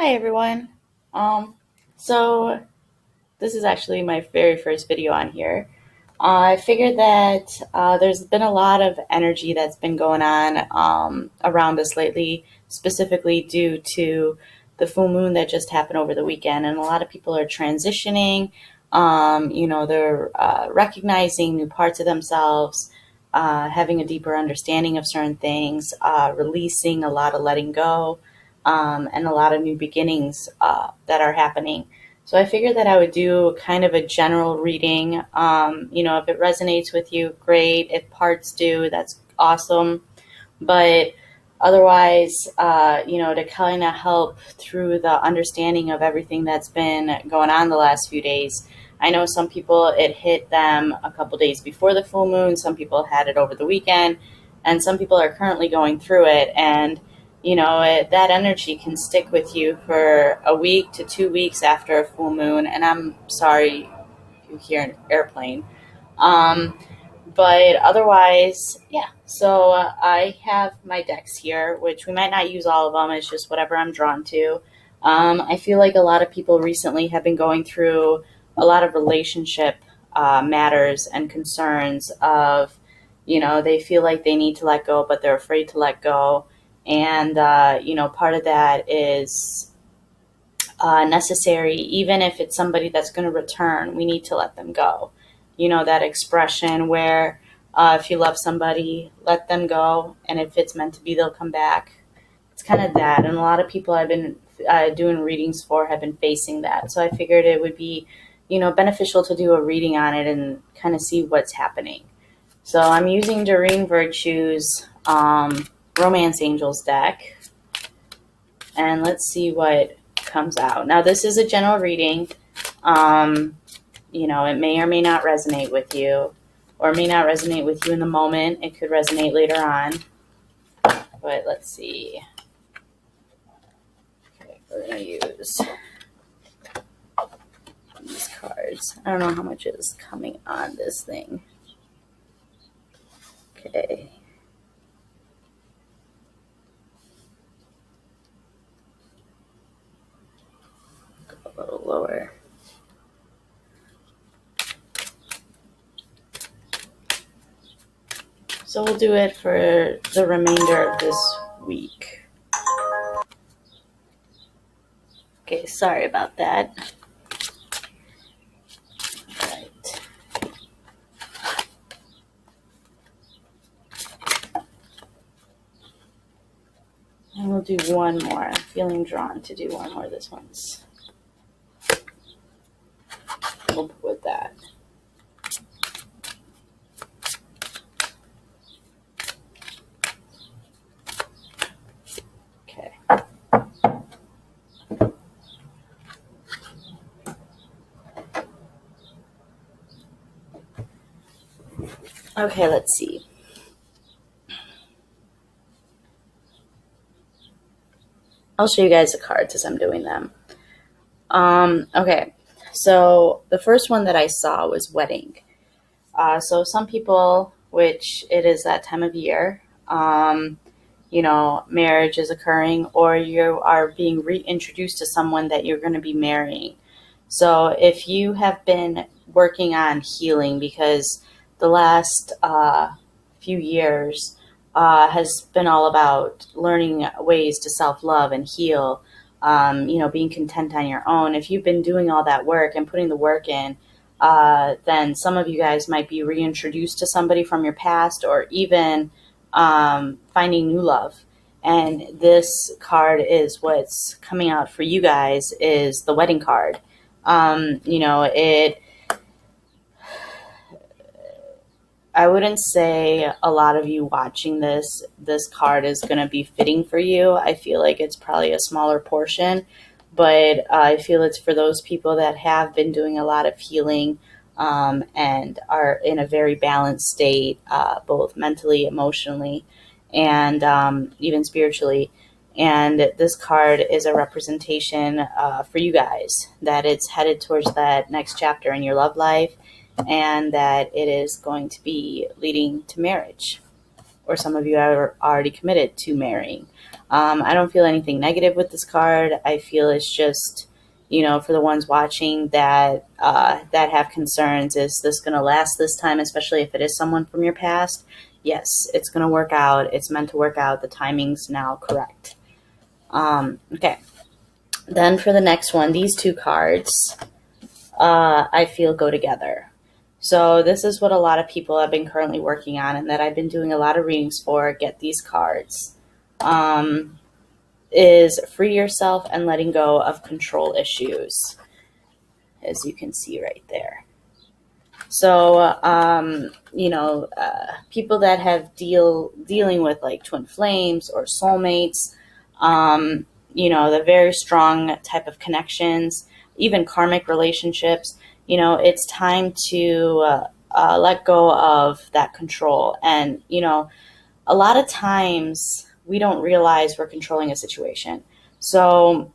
Hi everyone. Um, so this is actually my very first video on here. I figured that there's been a lot of energy that's been going on around us lately, specifically due to the full moon that just happened over the weekend, and a lot of people are transitioning. They're recognizing new parts of themselves, having a deeper understanding of certain things, releasing a lot of letting go and a lot of new beginnings that are happening. So I figured that I would do kind of a general reading. If it resonates with you, great. If parts do, that's awesome. But otherwise, to kind of help through the understanding of everything that's been going on the last few days. I know some people, it hit them a couple days before the full moon. Some people had it over the weekend, and some people are currently going through it. And that energy can stick with you for a week to 2 weeks after a full moon. And I'm sorry if you hear an airplane. But otherwise, yeah. So I have my decks here, which we might not use all of them. It's just whatever I'm drawn to. I feel like a lot of people recently have been going through a lot of relationship matters and concerns of, they feel like they need to let go, but they're afraid to let go. And, part of that is necessary. Even if it's somebody that's going to return, we need to let them go. That expression where if you love somebody, let them go. And if it's meant to be, they'll come back. It's kind of that. And a lot of people I've been doing readings for have been facing that. So I figured it would be, beneficial to do a reading on it and kind of see what's happening. So I'm using Doreen Virtue's Romance Angels deck, and let's see what comes out. Now, this is a general reading. It may or may not resonate with you, or may not resonate with you in the moment. It could resonate later on, but let's see. Okay, we're going to use these cards. I don't know how much is coming on this thing. Okay. A little lower. So we'll do it for the remainder of this week. Okay, sorry about that. All right. And we'll do one more. I'm feeling drawn to do one more. This one's. We'll put with that. Okay. Okay, let's see. I'll show you guys the cards as I'm doing them. Okay. So the first one that I saw was wedding. So some people, which it is that time of year, marriage is occurring, or you are being reintroduced to someone that you're going to be marrying. So if you have been working on healing, because the last few years has been all about learning ways to self-love and heal, being content on your own. If you've been doing all that work and putting the work in, then some of you guys might be reintroduced to somebody from your past, or even finding new love. And this card is what's coming out for you guys, is the wedding card. I wouldn't say a lot of you watching this card is going to be fitting for you. I feel like it's probably a smaller portion, but I feel it's for those people that have been doing a lot of healing and are in a very balanced state, both mentally, emotionally, and even spiritually. And this card is a representation for you guys, that it's headed towards that next chapter in your love life, and that it is going to be leading to marriage. or some of you are already committed to marrying. I don't feel anything negative with this card. I feel it's just, you know, for the ones watching that that have concerns, is this going to last this time, especially if it is someone from your past? Yes, it's going to work out. It's meant to work out. The timing's now correct. Okay. Then for the next one, these two cards, I feel go together. So this is what a lot of people have been currently working on and that I've been doing a lot of readings for, get these cards. Is free yourself and letting go of control issues, as you can see right there. So, you know, people that have dealing with like twin flames or soulmates, you know, the very strong type of connections, even karmic relationships, you know, it's time to let go of that control. And, you know, a lot of times we don't realize we're controlling a situation. So,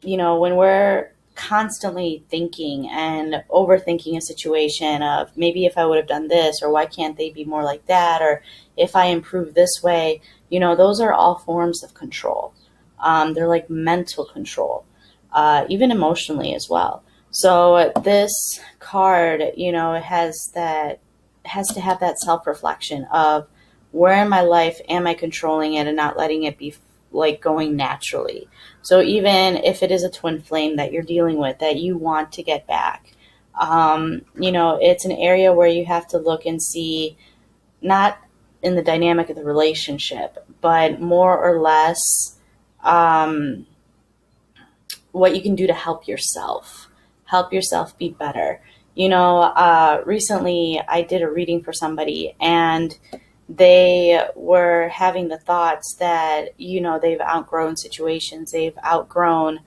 you know, when we're constantly thinking and overthinking a situation of maybe if I would have done this, or why can't they be more like that, or if I improve this way, you know, those are all forms of control. They're like mental control, even emotionally as well. So this card, you know, it has to have that self-reflection of, where in my life am I controlling it and not letting it be like going naturally? So even if it is a twin flame that you're dealing with that you want to get back, you know, it's an area where you have to look and see, not in the dynamic of the relationship, but more or less what you can do to help yourself be better. You know, recently I did a reading for somebody, and they were having the thoughts that, you know, they've outgrown situations, they've outgrown,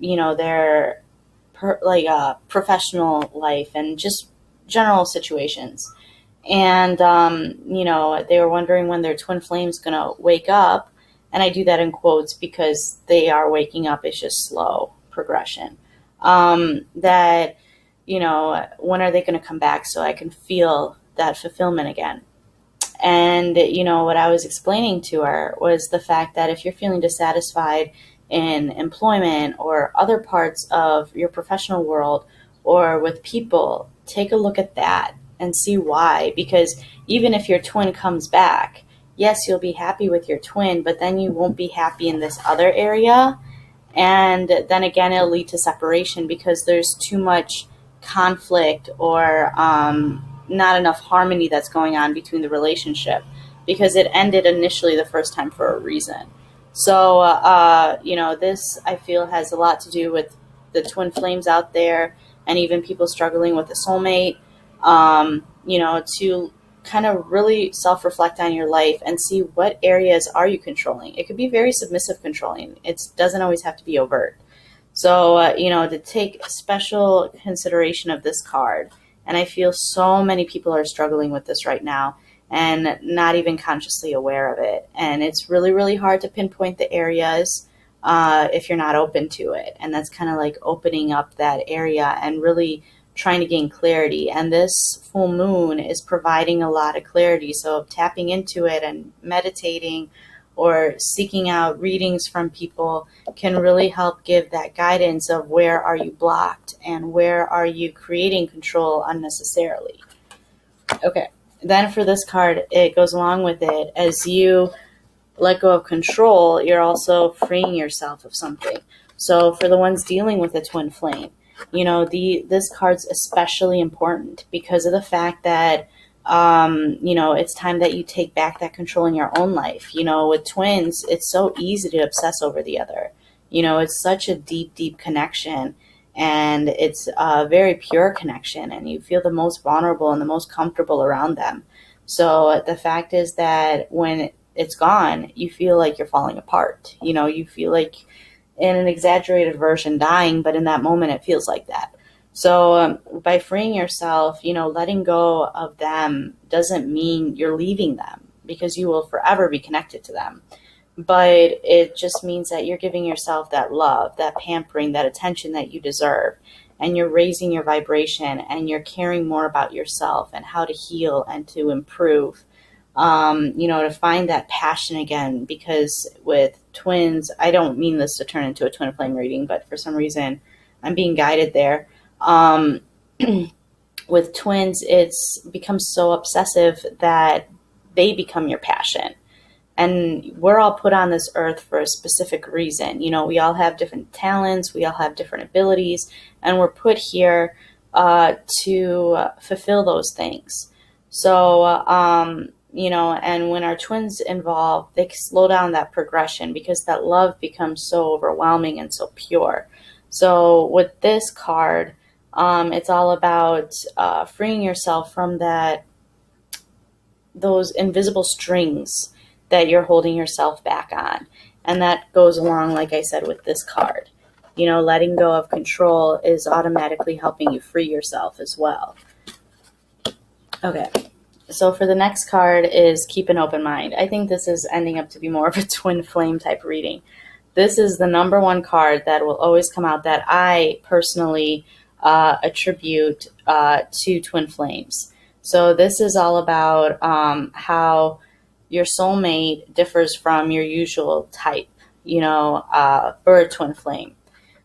you know, their professional life and just general situations. And, you know, they were wondering when their twin flame's going to wake up. And I do that in quotes because they are waking up. It's just slow progression. That, you know, when are they going to come back so I can feel that fulfillment again? And, you know, what I was explaining to her was the fact that if you're feeling dissatisfied in employment or other parts of your professional world or with people, take a look at that and see why. Because even if your twin comes back, yes, you'll be happy with your twin, but then you won't be happy in this other area. And then again, it'll lead to separation because there's too much conflict or not enough harmony that's going on between the relationship, because it ended initially the first time for a reason. So, you know, this I feel has a lot to do with the twin flames out there and even people struggling with a soulmate, you know, to kind of really self-reflect on your life and see what areas are you controlling. It could be very submissive controlling. It doesn't always have to be overt. So, you know, to take special consideration of this card. And I feel so many people are struggling with this right now and not even consciously aware of it. And it's really, really hard to pinpoint the areas if you're not open to it. And that's kind of like opening up that area and really trying to gain clarity. And this full moon is providing a lot of clarity. So tapping into it and meditating or seeking out readings from people can really help give that guidance of where are you blocked and where are you creating control unnecessarily. Okay, then for this card, it goes along with it. As you let go of control, you're also freeing yourself of something. So for the ones dealing with a twin flame, you know, this card's especially important because of the fact that you know, it's time that you take back that control in your own life. You know, with twins, it's so easy to obsess over the other. You know, it's such a deep, deep connection, and it's a very pure connection, and you feel the most vulnerable and the most comfortable around them. So the fact is that when it's gone, you feel like you're falling apart. You know, you feel like, in an exaggerated version, dying, but in that moment, it feels like that. So by freeing yourself, you know, letting go of them doesn't mean you're leaving them, because you will forever be connected to them. But it just means that you're giving yourself that love, that pampering, that attention that you deserve. And you're raising your vibration, and you're caring more about yourself and how to heal and to improve you know, to find that passion again. Because with twins, I don't mean this to turn into a twin flame reading, but for some reason I'm being guided there. With twins, it's becomes so obsessive that they become your passion. And we're all put on this earth for a specific reason. You know, we all have different talents, we all have different abilities, and we're put here to fulfill those things. So, you know, and when our twins involve, they slow down that progression because that love becomes so overwhelming and so pure. So with this card, it's all about freeing yourself from those invisible strings that you're holding yourself back on. And that goes along, like I said, with this card. You know, letting go of control is automatically helping you free yourself as well. Okay, so for the next card is keep an open mind. I think this is ending up to be more of a twin flame type reading. This is the #1 card that will always come out that I personally attribute to twin flames. So this is all about how your soulmate differs from your usual type, you know, for a twin flame.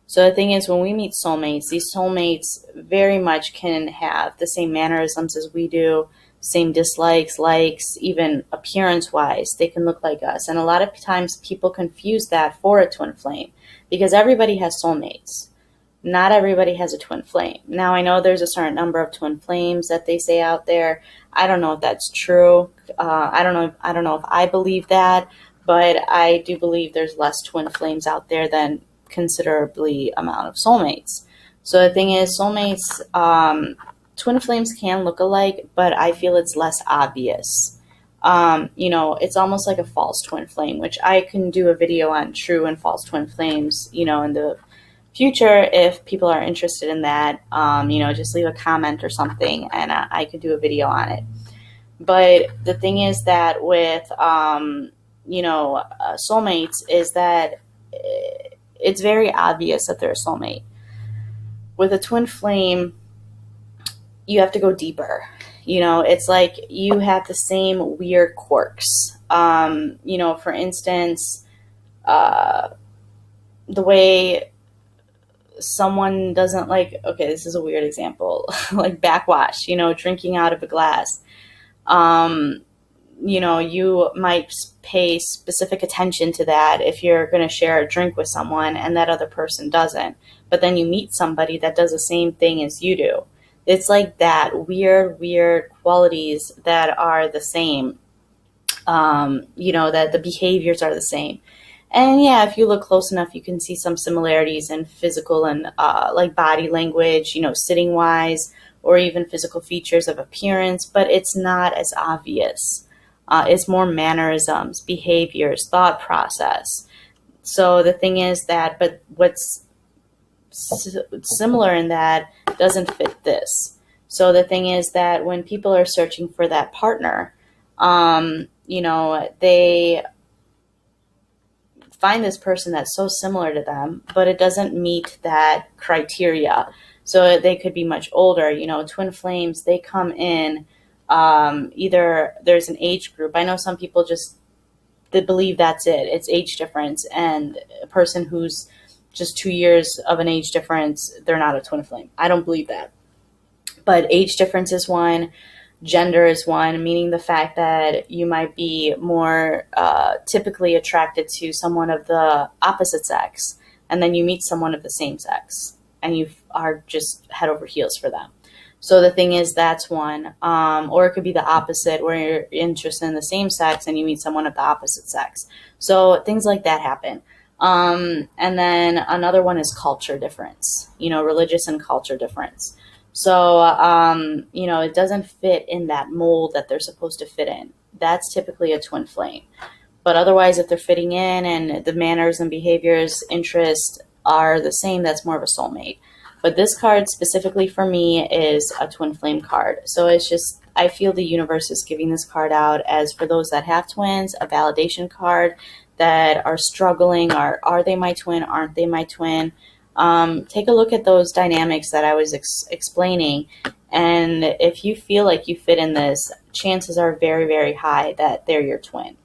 So the thing is, when we meet soulmates, these soulmates very much can have the same mannerisms as we do, same dislikes, likes, even appearance-wise, they can look like us. And a lot of times people confuse that for a twin flame because everybody has soulmates. Not everybody has a twin flame. Now, I know there's a certain number of twin flames that they say out there. I don't know if that's true. I don't know if I believe that, but I do believe there's less twin flames out there than considerably amount of soulmates. So the thing is, soulmates, twin flames can look alike, but I feel it's less obvious. You know, it's almost like a false twin flame, which I can do a video on true and false twin flames, you know, in the future if people are interested in that. You know, just leave a comment or something and I could do a video on it. But the thing is that with, you know, soulmates is that it's very obvious that they're a soulmate. With a twin flame, you have to go deeper. You know, it's like you have the same weird quirks. You know, for instance, the way someone doesn't like, okay, this is a weird example, like backwash, you know, drinking out of a glass. You know, you might pay specific attention to that if you're going to share a drink with someone and that other person doesn't. But then you meet somebody that does the same thing as you do. It's like that weird qualities that are the same, you know, that the behaviors are the same. And yeah, if you look close enough, you can see some similarities in physical and like body language, you know, sitting wise, or even physical features of appearance, but it's not as obvious. It's more mannerisms, behaviors, thought process. So the thing is that, but what's similar in that doesn't fit this. So the thing is that when people are searching for that partner, you know, they find this person that's so similar to them, but it doesn't meet that criteria. So they could be much older. You know, twin flames, they come in, either there's an age group. I know some people just, they believe that's it. It's age difference. And a person who's just 2 years of an age difference, they're not a twin flame. I don't believe that. But age difference is one. Gender is one, meaning the fact that you might be more typically attracted to someone of the opposite sex, and then you meet someone of the same sex, and you are just head over heels for them. So the thing is, that's one. Or it could be the opposite, where you're interested in the same sex and you meet someone of the opposite sex. So things like that happen. And then another one is culture difference, you know, religious and culture difference. So, you know, it doesn't fit in that mold that they're supposed to fit in. That's typically a twin flame. But otherwise, if they're fitting in and the manners and behaviors, interests are the same, that's more of a soulmate. But this card specifically for me is a twin flame card. So it's just, I feel the universe is giving this card out as, for those that have twins, a validation card that are struggling, or are they my twin, aren't they my twin? Take a look at those dynamics that I was explaining. And if you feel like you fit in this, chances are very, very high that they're your twin.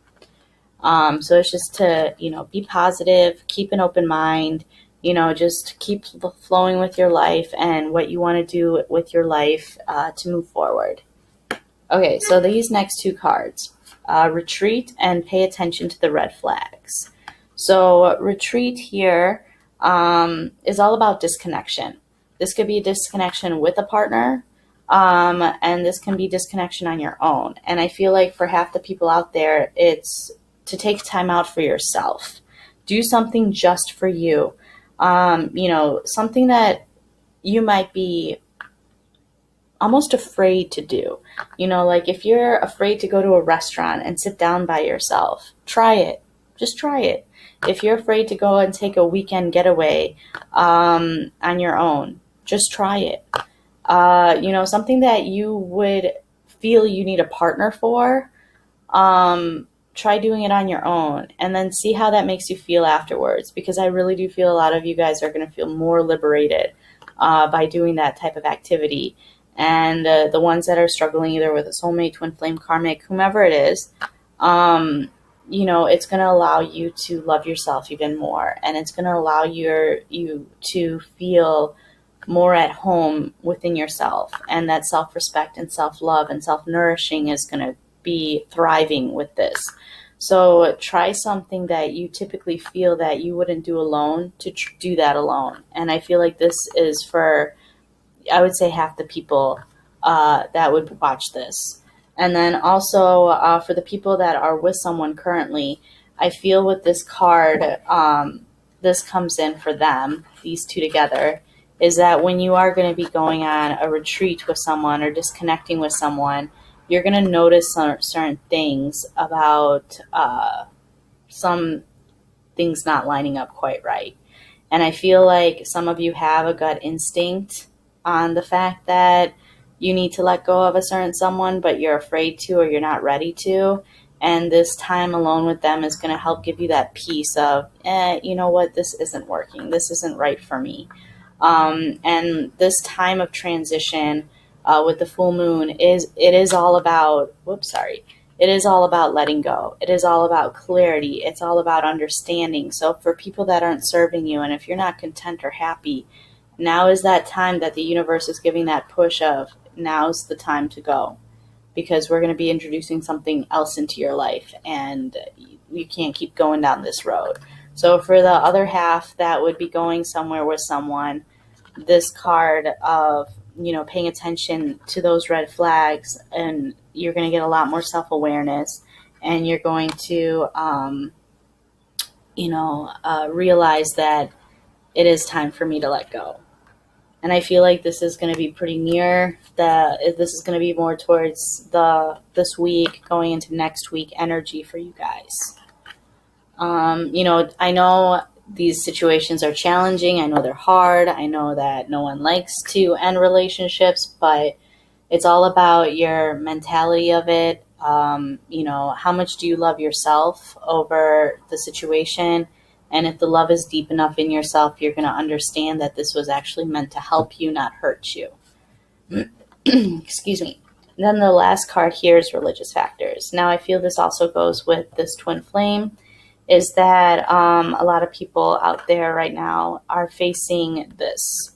So it's just to, be positive, keep an open mind, just keep flowing with your life and what you want to do with your life to move forward. Okay, so these next two cards, retreat and pay attention to the red flags. So retreat here is all about disconnection. This could be a disconnection with a partner, and this can be disconnection on your own. And I feel like for half the people out there, it's to take time out for yourself. Do something just for you. Something that you might be almost afraid to do. Like if you're afraid to go to a restaurant and sit down by yourself, try it. Just try it. If you're afraid to go and take a weekend getaway on your own, just try it. Something that you would feel you need a partner for, try doing it on your own and then see how that makes you feel afterwards, because I really do feel a lot of you guys are going to feel more liberated by doing that type of activity. And the ones that are struggling either with a soulmate, twin flame, karmic, whomever it is, it's going to allow you to love yourself even more, and it's going to allow you to feel more at home within yourself, and that self-respect and self-love and self-nourishing is going to be thriving with this. So try something that you typically feel that you wouldn't do alone to do that alone. And I feel like this is for, I would say, half the people that would watch this. And then also for the people that are with someone currently, I feel with this card, this comes in for them, these two together, is that when you are going to be going on a retreat with someone or disconnecting with someone, you're going to notice certain things about some things not lining up quite right. And I feel like some of you have a gut instinct on the fact that you need to let go of a certain someone, but you're afraid to or you're not ready to. And this time alone with them is going to help give you that peace of, you know what, this isn't working. This isn't right for me. And this time of transition with the full moon it is all about, it is all about letting go. It is all about clarity. It's all about understanding. So for people that aren't serving you, and if you're not content or happy, now is that time that the universe is giving that push of, now's the time to go, because we're going to be introducing something else into your life and you can't keep going down this road. So for the other half that would be going somewhere with someone, this card of, paying attention to those red flags, and you're going to get a lot more self-awareness, and you're going to, realize that it is time for me to let go. And I feel like this is going to be pretty near this is going to be more towards this week going into next week energy for you guys. I know these situations are challenging. I know they're hard. I know that no one likes to end relationships, but it's all about your mentality of it. How much do you love yourself over the situation? And if the love is deep enough in yourself, you're going to understand that this was actually meant to help you, not hurt you. Excuse me. And then the last card here is religious factors. Now, I feel this also goes with this twin flame, is that a lot of people out there right now are facing this,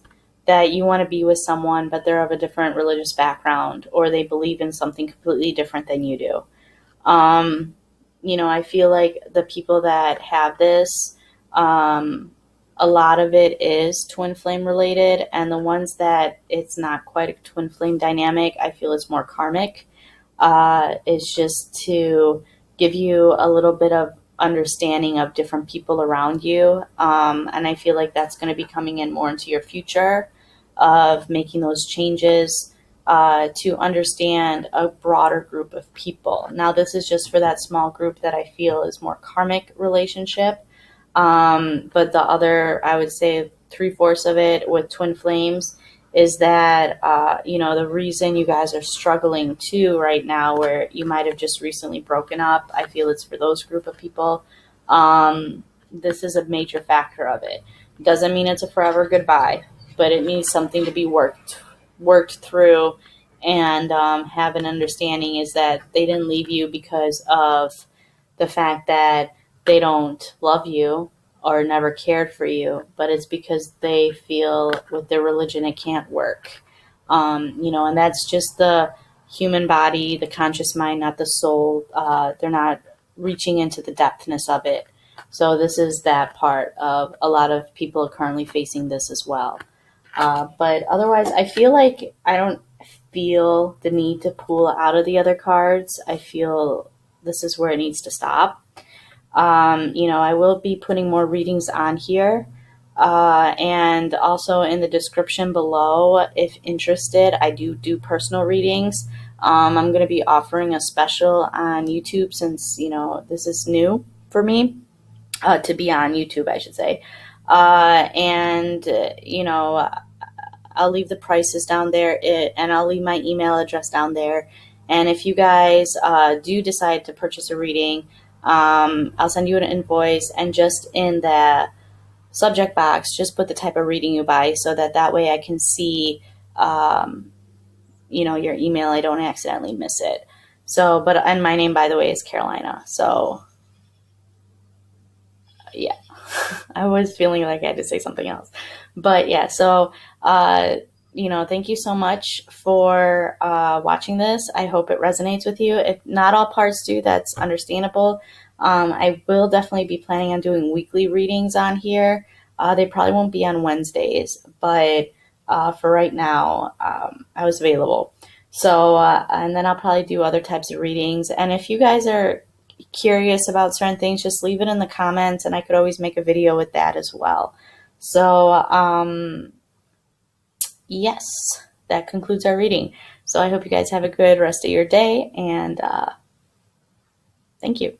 that you want to be with someone, but they're of a different religious background, or they believe in something completely different than you do. I feel like the people that have this, a lot of it is twin flame related, and the ones that it's not quite a twin flame dynamic, I feel it's more karmic. It's just to give you a little bit of understanding of different people around you. And I feel like that's going to be coming in more into your future of making those changes to understand a broader group of people. Now, this is just for that small group that I feel is more karmic relationship. But the other, I would say 3/4 of it with twin flames is that, the reason you guys are struggling too right now, where you might have just recently broken up, I feel it's for those group of people. This is a major factor of it. Doesn't mean it's a forever goodbye, but it means something to be worked through, and have an understanding is that they didn't leave you because of the fact that they don't love you or never cared for you, but it's because they feel with their religion it can't work. And that's just the human body, the conscious mind, not the soul. They're not reaching into the depthness of it. So this is that part of a lot of people are currently facing this as well. But otherwise, I feel like I don't feel the need to pull out of the other cards. I feel this is where it needs to stop. I will be putting more readings on here. And also in the description below, if interested, I do personal readings. I'm going to be offering a special on YouTube since, this is new for me, to be on YouTube, I should say. I'll leave the prices down there, and I'll leave my email address down there. And if you guys do decide to purchase a reading, I'll send you an invoice, and just in the subject box, just put the type of reading you buy, so that way I can see, your email. I don't accidentally miss it. So, and my name, by the way, is Carolina. So, yeah. I was feeling like I had to say something else. But yeah, so, thank you so much for watching this. I hope it resonates with you. If not all parts do, that's understandable. I will definitely be planning on doing weekly readings on here. They probably won't be on Wednesdays, but for right now, I was available. So, and then I'll probably do other types of readings. And if you guys are curious about certain things, just leave it in the comments, and I could always make a video with that as well. So, yes, that concludes our reading. So I hope you guys have a good rest of your day, and thank you.